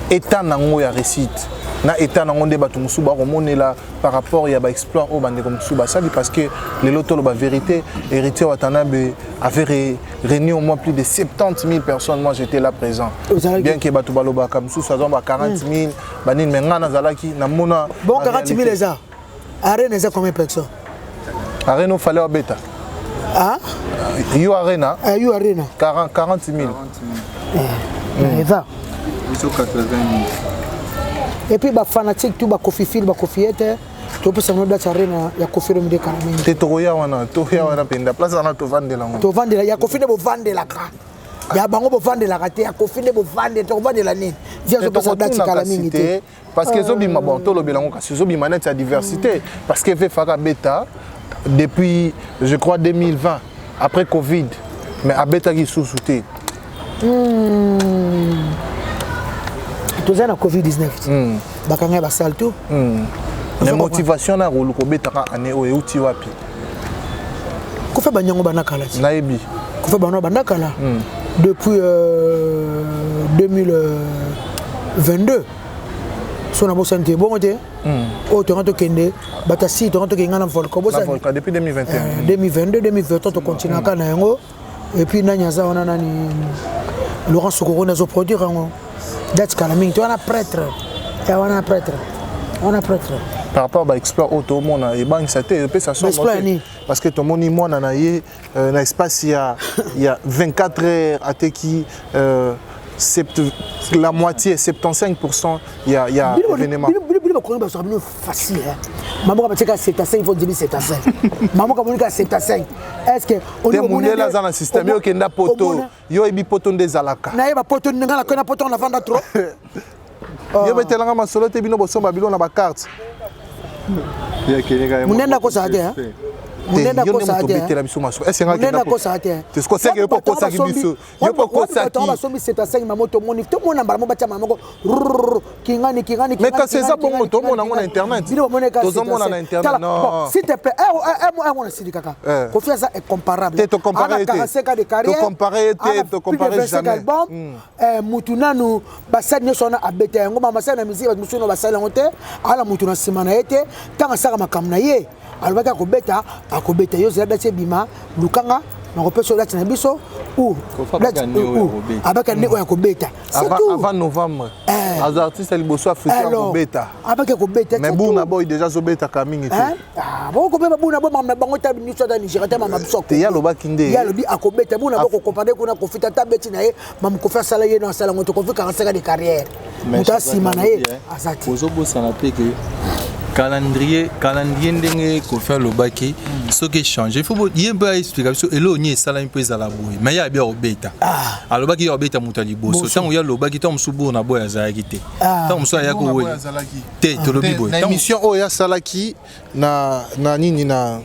état nango ya réussite na état nango de batu musuba romone là par rapport il y a ba exploit au bande comme musuba ça parce que les loto la vérité héritier Watanabe avait réuni au moins plus de 70 000 personnes. Moi j'étais là présent. Bien que batu baloba comme sous ça ba 40 000 banin menga na zalaki na mona bon 40 000 les a arène les a combien de personnes? Arena fallait bêta. Ah? You Arena. You Arena. 40 000. Va. Ils sont 80 000. Et puis les fanatiques, tout les Kofi les Kofiette, tout peut s'en date Arena, il y a Kofi de Karamine. Tu toya wana penda place ana to vendre la. To vendre la, il y a Kofi de vendre la ka. Il y a bango vendre la ka, il y a Kofi de vendre, to vendre la nine. Viens je passe date Karamine. Parce que zobi mabonto lo belango kasi zobi manette sa diversité parce que fait faka beta depuis, je crois, 2020, après Covid, mais à Beta qui sous-souté. Tout ça, la Covid-19. Bakanga va salto. Les motivations na rolo ko Beta ane o euti wapi. Ko fait banyango banakala. Naibi. Ko fait banano banakala. Depuis 2022. Son abo santé bon côté oh tu rentres kende batasi tu rentres kenga na volcan depuis 2021 2022 2023 tu continues à kana yango et puis nanyaza on a nani Laurent Sokoro na zo produire yango date Kalaming tu on a prêtre par rapport à exploit auto mona et banque ça te peut ça parce que ton moni moi na yé na espace il y a 24 heures à te qui la moitié, 75%, il y a événement. Facile. Maman, quand tu as 7 à 5, il faut dire 7 à 5. Maman, quand tu as 7 à 5, est-ce que. On est là dans le système, il y a un poteau, il y a un poteau des alaka. Il y a un poteau, il y a un poteau, on a vendu trop. Il y a un solo, il y a un carte. Munenda ko sa ade Munena yo ko ne sa moto te. betela biso maso. Est-ce que Munena ko sa te. C'est ce que c'est que pas ko sa ki biso. Yo pas ko sa ki. Ba sombi c'est à 5 mamoto moni. To mona mbala mo bacha mamako. Kingani. Mais quand c'est ça bon moto mona na internet. Tozo mona na internet. Non. S'il te plaît, mona sidi kaka. Confiance est comparable. Te comparer te. 45 ans de carrière. Te comparer jamais. Album mutunanu basadi nyosona abeta yango mama sana musique musuno basala ngote ala mutuna simana ete tanga saka makamna ye alobaka akobeta yo zela date bima lukanga nakopeso date na biso ou abaka ne oya kobeta avant novembre les artistes liboso africains kobeta abaka kobeta mais buna boy déjà zobeta kamingi te bon kobeta buna boy mama bango ta biso ta Nigeria ta mama biso te ya lobaki nde ya lobi akobeta buna boko comparer kuna kofita ta beti na ye mam kofa sala ye na sala ngoto kofi 45 ans de carrière muta simana ye azati ozobosa na pe que calendrier ndenge kofi alobaki soki échange il faut yemba explication elo ni esala mpe ezala boye mais ya bien obeta alobaki ya obeta muta liboso tango ya lobaki tango musubu na boye azalaki te tango musu ya ko te tolobi boye na émission oya salaki na nini na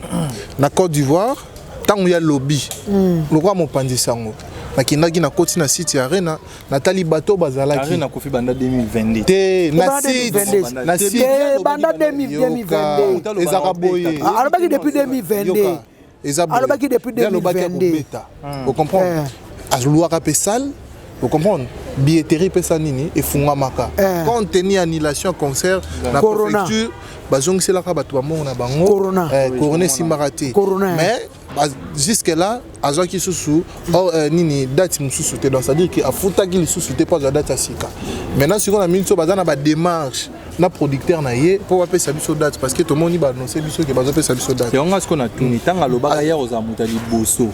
Côte d'Ivoire tango ya lobby lokwa mopanzi sango nakindaki na koti na site ya Arena natali bato bazalaki Arena kofi banda 2022 te na site banda 2022 ezaka boye alobaki depuis 2022 alobaki depuis 2022 vous comprenez azuluaka pe sale vous comprenez billetterie pesa nini efungwamaka compte tenu annulation concert na préfecture bazongiselaka bato bamongo na bango corona simbaka te mais jusque là azwaki susu nini date mususu te donc ça dire que afutaki lisusu te pas date ya sika maintenant siko na minso baza na ba démarche na producteur na ye po bapesa biso date parce que tout moni ba annoncer biso que bazopesa biso date yango ce qu'on a tuni tanga lobaka ya ozamuta liboso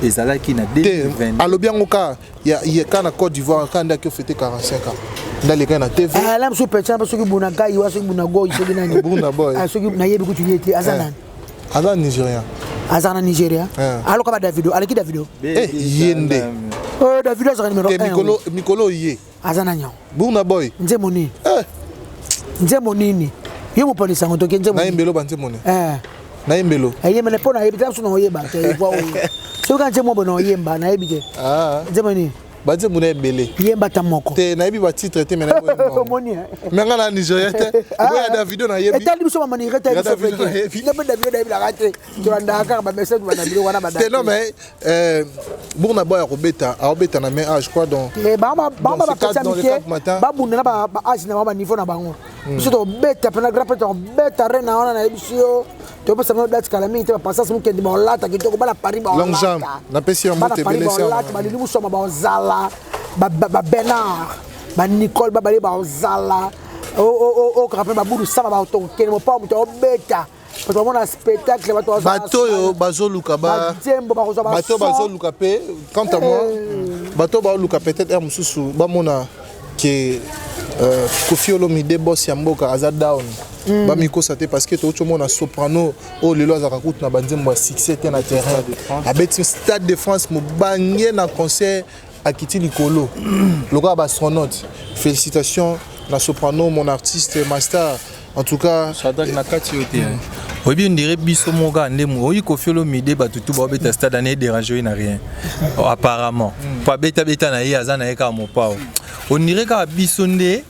ezalaki na 2020 alobi yango ka ya kana Côte d'Ivoire kanda ki fêter 45 ans ndale kana TV la mso pecha ba soki buna gai wa soki buna go soki nani buna boy soki na yebi kutu yeti azana Nigérien azana Nigeria aloka ba Davido aleki Davido yende Davido azana numéro 1 Mikolo ye azana nyo buna boy nzemo nini yo mo polisa ngoto ke nzemo na imbelo ba nzemo na imbelo ayema le pona yebita so no yeba te kwa o so ka nzemo bono yemba na yebite nzemo nini badze muna ebele yemba ta moko te na yebi ba titre te mena moni menga na Nigeria te boya Davido na yebi etali biso mama ni reta biso feke ne Davido na rate to anda ka ba message ba Davido wana ba te non mais buna boya robeta na mais je crois donc ba pesa mike ba bunda na ba age na ba niveau na bango biso to beta pena grand to beta rena wana na biso to pesa no date kala mingi te ba passage muke di ba lata kitoko ba la Paris ba long jam na pesi ya mote belé ça ba limu so ba zala ba Bernard ba Nicole ba bali ba zala o rappel ba budu sama ba to kene mo pa mo to beta parce que on a spectacle bato yo bazoluka ba bato bazoluka pe quant à moi bato ba luka peut-être er mususu ba mona que Koffi Olomide boss ya mboka aza down ba mikosa te parce que to mona soprano o lelo azaka kutu na banzembo 6 na terrain abeti Stade de France mo bangé na concert à Kiti Likolo le gars astronaute félicitations la soprano mon artiste master en tout cas Shadak nakati yote obi ndire biso moga ndemu oyi Koffi Olomide batutu ba beta stade année déranger na rien apparemment pa beta na ye azana ye ka mopao on dirait ka biso nde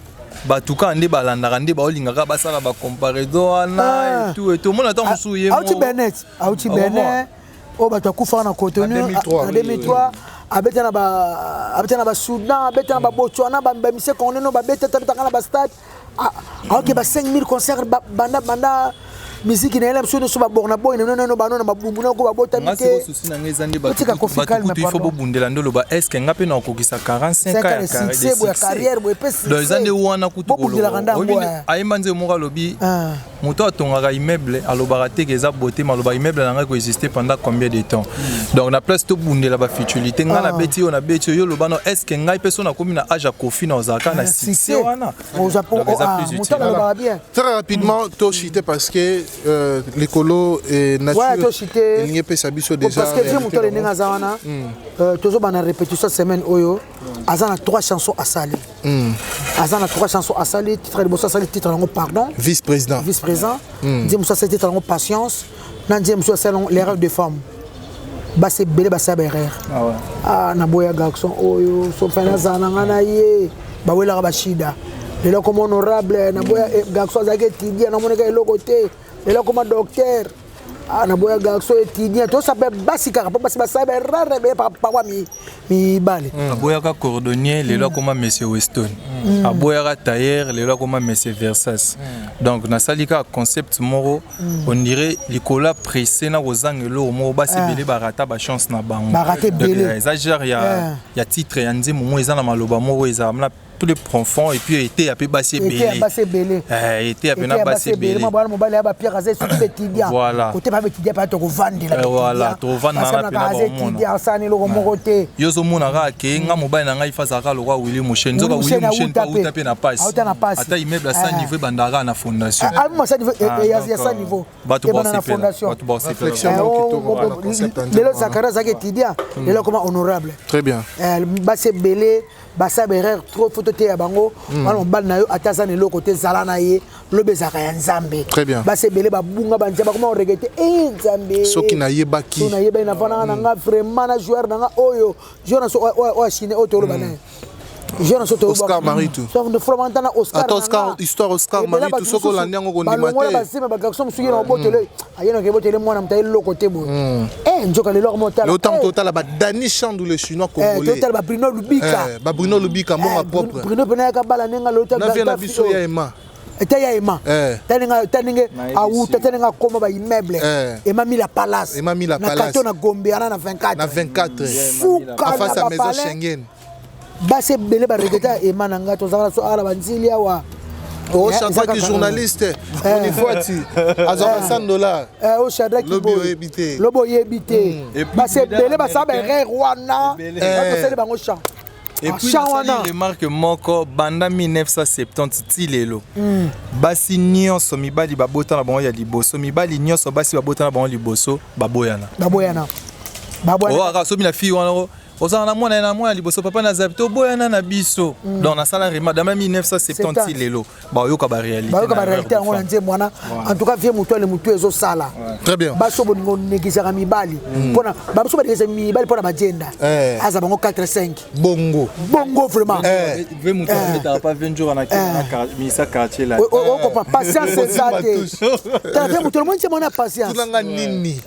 batuka nde balandaka nde baolingaka basala ba comparaison na et tout mona tant musu ye mo Auti Benet o bato kufa na Cotonou en 2003 abeta na ba Soudan abeta na ba Botswana ba mise kono ba beta tabeta na ba stade ok ba 5000 concerts banda musique na ele so ba borna boy non ba mabumbu na ko ba bota mike souci na ngezandi ba il faut bobundela ndolo ba est-ce que ngape na kokisa 45 ans ya carrière bo epesi dans les années wana kutu ko ayemba nze moka lobi moto atongaka immeuble alobaka te que eza beauté maloba immeuble nanga ko exister pendant combien de temps donc na place to bundela ba futilité ngana beti yo na beti yo loba no est-ce que ngai personne na komi na âge à Koffi na ozaka na succès wana au Japon très rapidement to chité parce que l'écolo et nature il n'y a pas sabiso déjà parce que j'ai monté les ninga zawana toujours bana répétition semaine oyo azana 3 chansons à saler azana 3 chansons à saler titre de bossa saler titre pardon vice-président dit Moussa c'était titre patience Nandié monsieur salon l'erreur de femme. Basse belé basse erreur. Ah ouais. Ah na boya garçon oyo so fena zananga na ye. Ba wela ba shida. Lelo comme honorable na boya garçon zake étudiant na moneka eloko te. Lelo comme docteur. Ah na boya garçon étudiant to ça peut basika pas basi basse erreur be papa mi bale. Aboya ka cordonnier lelo comme monsieur Weston. Aboya ka tailleur lelo comme monsieur Versas. Donc na salika concept moro on dirait likola pressé na kozangelo moro basi belé barata ba chance na bango. Barate belé. Exagère ya titre ya nzimo mo eza na maloba moro eza na tous les profonds et puis était à peu basé belé. Était à peu basé belé. Moi mobile ya ba pierre azé sur étudiant. Voilà. Côté pas étudiant pas to vendre la. Voilà, to vendre na pena ba étudiant sani lo moko te. Yo zo mona ka ke nga mobile na ngai faza ka lo kwa Willy Mouchen. Nzoka Willy Mouchen pa uta pe na passe. Ata immeuble à 100 niveau bandara na fondation. Ah moi ça niveau ya 100 niveau. Bato bosse na fondation. Bato bosse Lelo Zakara zaki étudiant. Lelo comme honorable. Très bien. Basse belé basa berer trop photo te ya bango wana mbal na yo ataza ne lokote zala na ye lobezaka ya nzambe. Très bien. Basa belé babunga banja ba comment regretter nzambe soki na yebaki so na yeba ina fana na nga vraiment na joueur na nga oyo joueur na so o chine o tolo bana joueur na so tolo Oscar Maritou so de fromantana Oscar Oscar histoire Oscar Maritou soko la nyango ko ndimate ba basima ba garçon musuki na botele ayena ke botele mwana mtaye lokote bo njoka le lor montal le temps total ba Dani Chandou le chinois congolais total ba Bruno Lubika ba Bruno Lubika mon propre Bruno pena ka bala nenga lo na vient na biso ya ema etaya ema taninga awuta taninga koma ba immeuble ema mi la palace na kato na Gombe na 24 na 24 fuka face à maison Schengen base belé ba regeta ema nanga to zala so ala banzili awa oh Shadrack journaliste on y voit tu azora $100 oh Shadrack lobo yebité base belé ba sa ba rwana ba to sele bango champ. Et puis, il remarque moko banda 1970 tilelo. Basi nyonso mibali babota na bango ya liboso, mibali nyonso basi babota na bango liboso, baboyana. Oh, aka so mina fi wana oza na mwana liboso papa na zabito boyana na biso. Donc na sala rema dans 1970 tilelo. Ba yoka ba réalité. Ba yoka ba réalité ngo na nze mwana. En tout cas vie mutu le mutu ezo sala. Très bien. Baso boningo negisa mibali. Pona baso ba negisa mibali pona magenda. Aza bango 4-5. Bongo vraiment. Vie mutu n'était pas 20 jours na misa quartier là. O ko patience ça te. Ta vie mutu le monde c'est mon patience. Tulanga nini.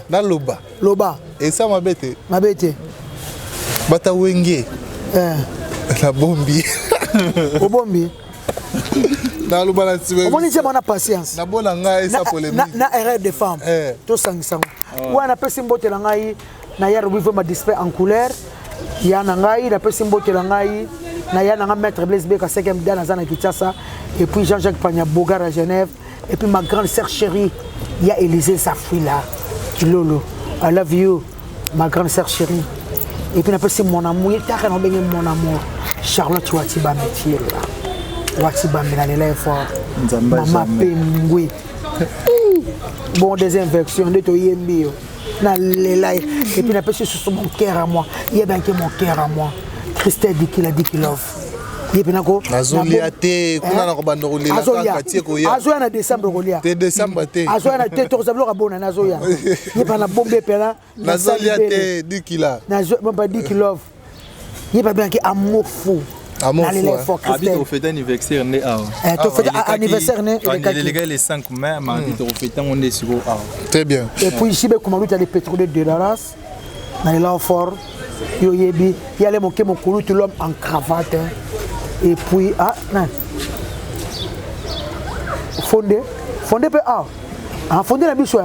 Na loba. Et ça mabete. Bata wenge la bombi o bombi na loba na tiwe o moni mon patience na bona nga esa polémique na erreur de femme to sangisa wana pesi mbote la ngai na yaro wivo ma display en couleur ya na ngai na pesi mbote la ngai na ya na maître Blaise Beka 5e dan na Kinshasa et puis Jean-Jacques Pagna Bogar à Genève et puis ma grande sœur chérie il y a Élisée Safouila Kilolo I love you ma grande sœur chérie. Et puis après c'est mon amour, il t'a renommé mon amour. Charlotte Watiba métier là. Watiba mélanélé fort. Maman Pengui. Bon des infections de to yembi. Na lelai. Et puis après c'est sur mon cœur à moi. Il y a bien que mon cœur à moi. Christelle dit qu'il a dit qu'il love. Il y a nako. Azoliate kuna na kobando kolela ka tie ko ya. Azoya na décembre kolia. Te décembre te. Azoya na te to zablo ka bona na azoya. Il y a na bombe pela. Azoliate dit qu'il a. Na même pas dit qu'il love. Il y a bien que amour fou. Amour fou. Habite au fait anniversaire né ah. Tu fais anniversaire né les gars les 5 mai mais habite au fait on est sur ah. Très bien. Et puis ici ben comme tu as les pétroliers de la race. Na là fort. Yo yebi, il y a les moquer mon coulou tout l'homme en cravate. Et puis non. Fondé peut fondé la biche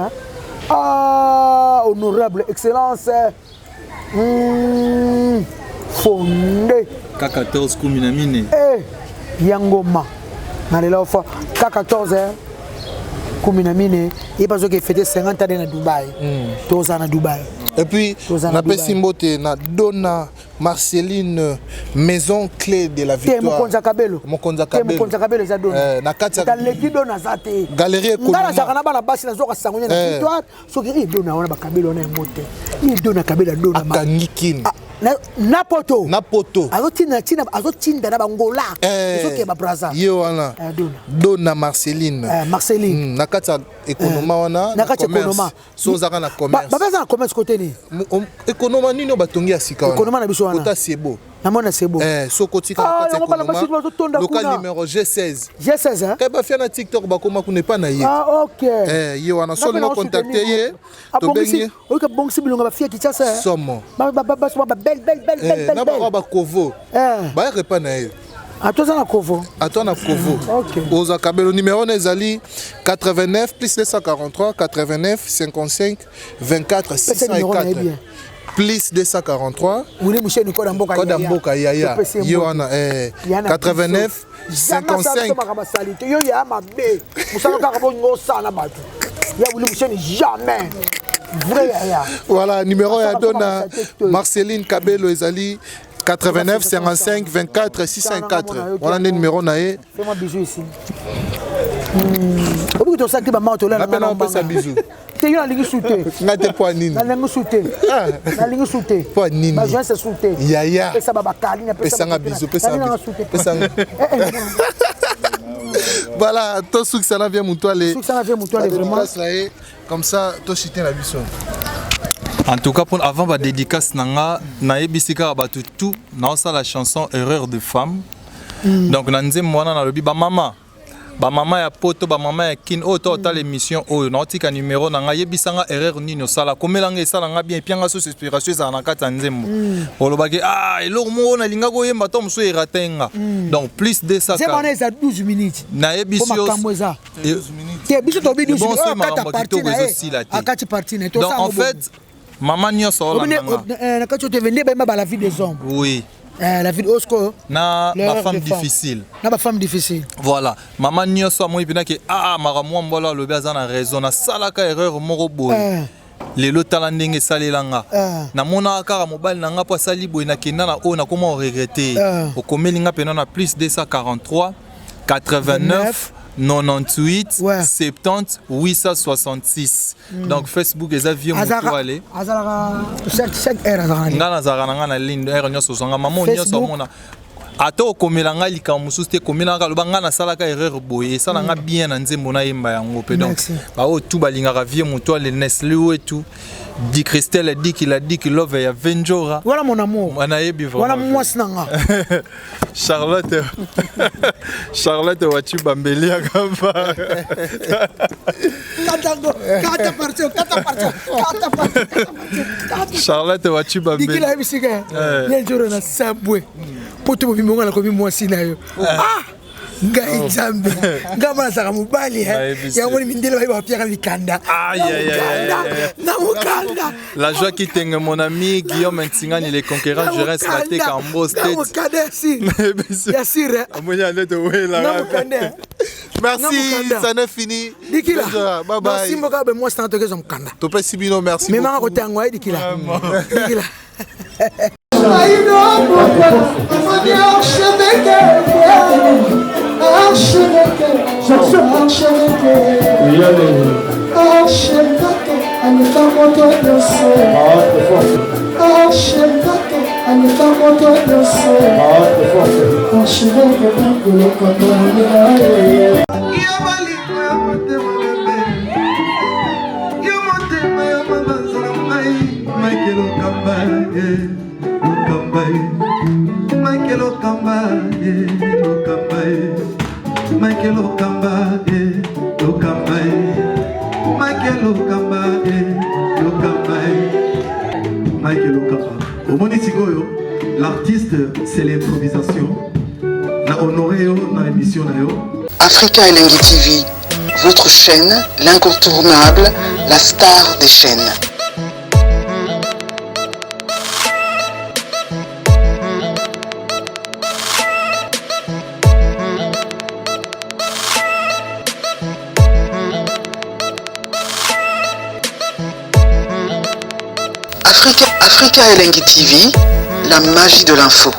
honorable excellence. Fondé K14 Kuminamine. Yangoma. Na là fort K14 Kuminamine, il parce que fêté 50 ans à Dubaï. Tous à Dubaï. Et puis, na Pessimbote, na Donna Marceline, maison clé de la victoire. Mokonza Kabelo. Mokonza Kabelo za Donna. Na Katia. Dans l'équipe Donna zate. Galerie économique. Ngala zakana bana basi na zoka sangonya na victoire. Soki Donna wana ba Kabelo na mote. Donna Kabelo Donna. Akangikin. na poto Napoto. azotinda na bangola ezokeba braza ye wana Dona Marceline nakati ekonoma wana nakati ekonoma sozaka na commerce baza na commerce côté ni ekonoma nini batongi ya sika wana ekonoma na biso wana kota sebo namona sebo soko tika nakati ekonoma local numéro G16 hein kaya bafia na TikTok bakoma kuna epa na ye ye wana so lingo contacte ye tobengi oyika bongisi bilonga bafia Kinshasa somo belle na bakwa bakovo bayaka epa na ye atoza na kovo oza kabelo numéro na ezali 89 plus 243 89 55 24 604 plus 243 Koda Mboka Yaya ye wana 89 55 yo ya mabe musala kaka bongo sana bato ya wuli musheni jamais vrai ya voilà numéro ya Dona Marceline Kabelo ezali 89 55 24 604 voilà le numéro na ye fais-moi bisous ici obi to sakti ba mato la na on pesa bisous te yo alingi souté ngate po nini na lingi souté na lingi souté po nini ba joie c'est souté yaya pesa ba bakali na pesa nga bisous pesa voilà to souk ça vient mutuale vraiment comme ça to chiter la bisou. En tout cas, avant la dédicace, nanga na ebisika batu tout na ça la chanson Erreur de femme. Donc nanze mwana na lobi ba mama ya poto ba mama ya kin auto ta l'émission o na tika numéro nanga yebisanga erreur nino sala komelanga esala nga bien pianga so inspiration za na kata nzembo. Olobaki eloko mo na linga ko yemba to muso eratenga. Donc plus de ça. C'est mon eza 12 minutes. Na ebisio 12 minutes. Ke biso to bi 12 minutes. Akati parti na to ça. Donc en fait maman nyoso la na kati te vende ba la vie des hommes. Oui. La vie de Osco na ma femme difficile. Na ma femme difficile. Voilà. Maman nyoso moi bina ke maramu mbola lobi azana raison na salaka erreur moko boy. Lelo tala ndenge salelanga. Na mona kaka mobile na nga po sali boy na kenda na o na comment regretter. Okomeli nga pena na plus 243 89 98 70 866. Donc Facebook les avions mutuale. Chaque heure ngana zara na ligne heure nyoso zonga maman nyoso mona ato komelanga likamusu te komelanga lobanga na salaka erreur boye sala nga bien na nzembo na yemba yango pe donc ba o tout balinga vie mutuale Nestlé et tout dit Christelle dit qu'il a dit qu'il love ya Venjora. Voilà mon amour. Wana yebi vraiment. Voilà moi snanga. Charlotte wachi bambeli akamba. Charlotte wachi bambeli. Dikila bisika. Venjora na sabwe. Poto bo bimonga na ko bimwasi na yo. Ngai jambe ngama saka mobali ya moni mindele ba pierre mikanda na mukanda la joie qui tengue mon ami Guillaume Ntsingani les conquérants je reste la tête en beau state ya sire amonya nete wela merci ça n'est fini dikila bye bye merci mboka be moi c'est que je mukanda to pesi bino merci mais manga ko tango ai dikila L'artiste, c'est l'improvisation. Na honoré dans l'émission. Africa Elengi TV, votre chaîne, l'incontournable, la star des chaînes. Africa Elengi TV, la magie de l'info.